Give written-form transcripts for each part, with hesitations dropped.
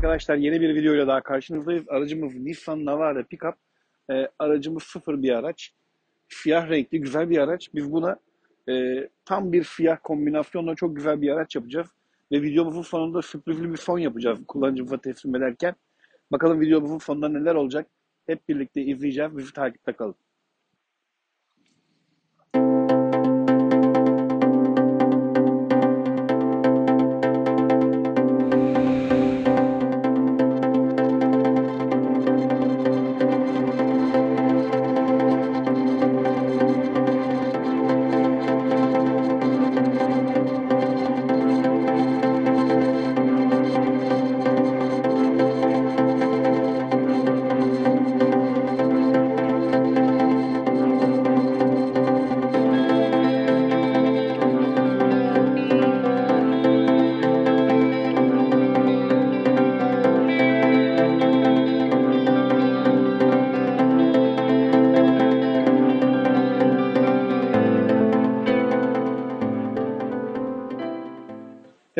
Arkadaşlar yeni bir videoyla daha karşınızdayız. Aracımız Nissan Navara Pickup. Aracımız sıfır bir araç. Siyah renkli güzel bir araç. Biz buna tam bir siyah kombinasyonla çok güzel bir araç yapacağız. Ve videomuzun sonunda sürprizli bir fon yapacağız kullanıcımıza teslim ederken. Bakalım videomuzun sonunda neler olacak. Hep birlikte izleyeceğiz. Bizi takipte kalın.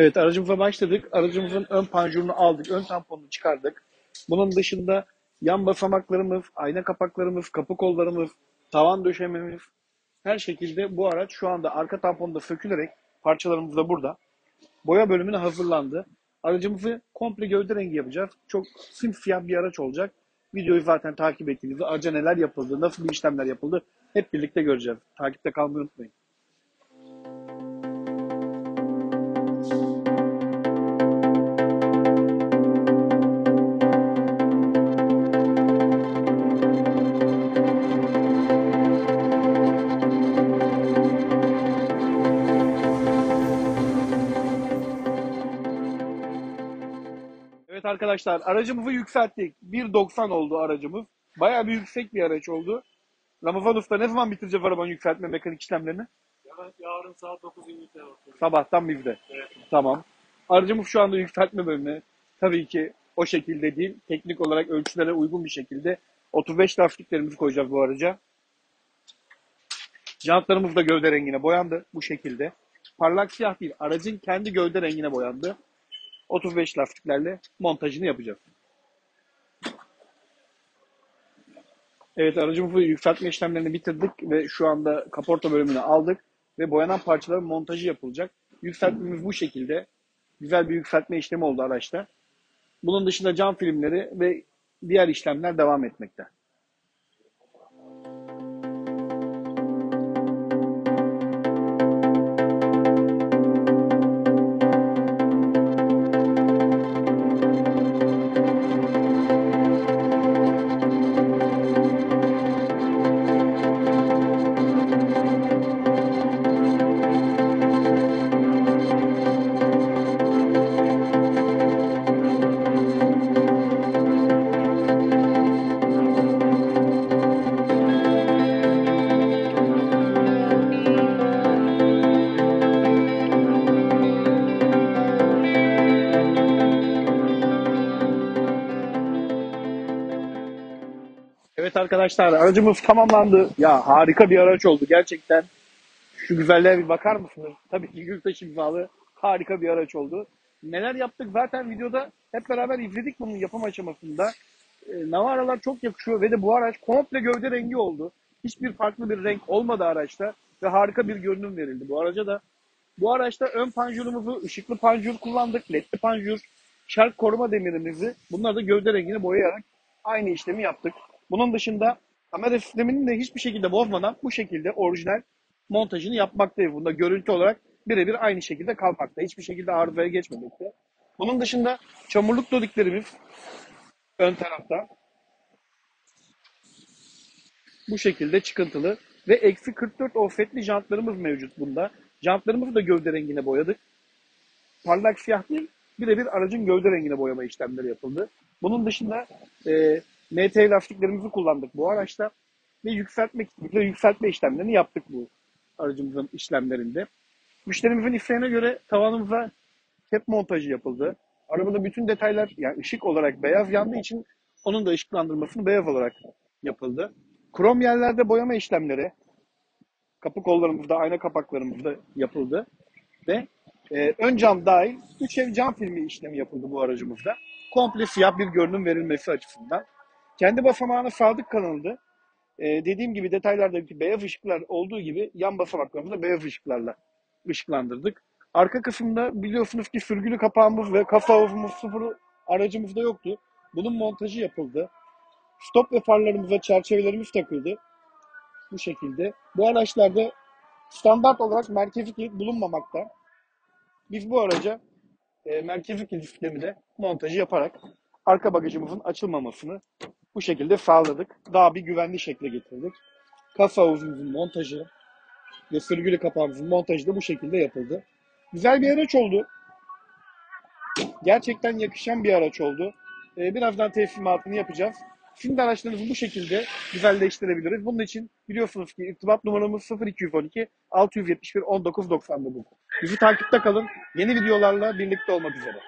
Evet, aracımıza başladık. Aracımızın ön panjurunu aldık, ön tamponunu çıkardık. Bunun dışında yan basamaklarımız, ayna kapaklarımız, kapı kollarımız, tavan döşememiz, her şekilde bu araç şu anda arka tamponda sökülerek, parçalarımız da burada, boya bölümüne hazırlandı. Aracımızı komple gövde rengi yapacağız. Çok simsiyah bir araç olacak. Videoyu zaten takip ettiğinizde araca neler yapıldı, nasıl bir işlemler yapıldı hep birlikte göreceğiz. Takipte kalmayı unutmayın. Evet arkadaşlar, aracımızı yükselttik. 1.90 oldu aracımız. Bayağı bir yüksek bir araç oldu. Ramazan Usta, ne zaman bitireceğiz arabanın yükseltme mekanik işlemlerini? Yarın saat 9.20'de bakıyorum. Sabahtan bizde. Evet. Tamam. Aracımız şu anda yükseltme bölümüne. Tabii ki o şekilde değil. Teknik olarak ölçülere uygun bir şekilde 35 lastiklerimizi koyacağız bu araca. Jantlarımız da gövde rengine boyandı bu şekilde. Parlak siyah değil, aracın kendi gövde rengine boyandı. 35 lastiklerle montajını yapacağız. Evet, aracımızı yükseltme işlemlerini bitirdik ve şu anda kaporta bölümünü aldık ve boyanan parçaların montajı yapılacak. Yükseltmemiz bu şekilde. Güzel bir yükseltme işlemi oldu araçta. Bunun dışında cam filmleri ve diğer işlemler devam etmekte. Evet arkadaşlar, aracımız tamamlandı. Ya harika bir araç oldu gerçekten. Şu güzelliğe bir bakar mısınız? Tabii ki Gültaş imzalı harika bir araç oldu. Neler yaptık zaten videoda hep beraber izledik bunun yapım aşamasında. Navara'lar çok yakışıyor ve de bu araç komple gövde rengi oldu. Hiçbir farklı bir renk olmadı araçta ve harika bir görünüm verildi bu araca da. Bu araçta ön panjurumuzu ışıklı panjur kullandık, ledli panjur, şark koruma demirimizi bunları da gövde rengini boyayarak aynı işlemi yaptık. Bunun dışında kamera sistemini de hiçbir şekilde bozmadan bu şekilde orijinal montajını yapmaktayız. Bunda görüntü olarak birebir aynı şekilde kalmakta. Hiçbir şekilde arızaya geçmemekte. Bunun dışında çamurluk dodiklerimiz ön tarafta bu şekilde çıkıntılı ve eksi 44 offsetli jantlarımız mevcut bunda. Jantlarımızı da gövde rengine boyadık. Parlak siyah değil, birebir aracın gövde rengine boyama işlemleri yapıldı. Bunun dışında NT lastiklerimizi kullandık bu araçta ve yükseltme işlemlerini yaptık bu aracımızın işlemlerinde. Müşterimizin isteğine göre tavanımıza hep montajı yapıldı. Arabada bütün detaylar yani ışık olarak beyaz yandığı için onun da ışıklandırmasını beyaz olarak yapıldı. Krom yerlerde boyama işlemleri kapı kollarımızda, ayna kapaklarımızda yapıldı ve ön cam dahil 3 ev cam filmi işlemi yapıldı bu aracımızda. komple siyah bir görünüm verilmesi açısından. Kendi basamağına sadık kalındı. Dediğim gibi detaylardaki beyaz ışıklar olduğu gibi yan basamaklarımızı da beyaz ışıklarla ışıklandırdık. Arka kısımda biliyorsunuz ki sürgülü kapağımız ve kafa havuzumuz sıfır aracımızda yoktu. Bunun montajı yapıldı. Stop ve farlarımıza çerçevelerimiz takıldı. Bu şekilde. Bu araçlarda standart olarak merkezi kilit bulunmamakta. Biz bu araca merkezi kilit sistemi de montajı yaparak arka bagajımızın açılmamasını bu şekilde sağladık. Daha bir güvenli şekle getirdik. Kasa havuzumuzun montajı ve sürgülü kapağımızın montajı da bu şekilde yapıldı. Güzel bir araç oldu. Gerçekten yakışan bir araç oldu. Birazdan teslimatını yapacağız. Şimdi araçlarımızı bu şekilde güzelleştirebiliriz. Bunun için biliyorsunuz ki irtibat numaramız 0212 671 1999. Bizi takipte kalın. Yeni videolarla birlikte olmak üzere.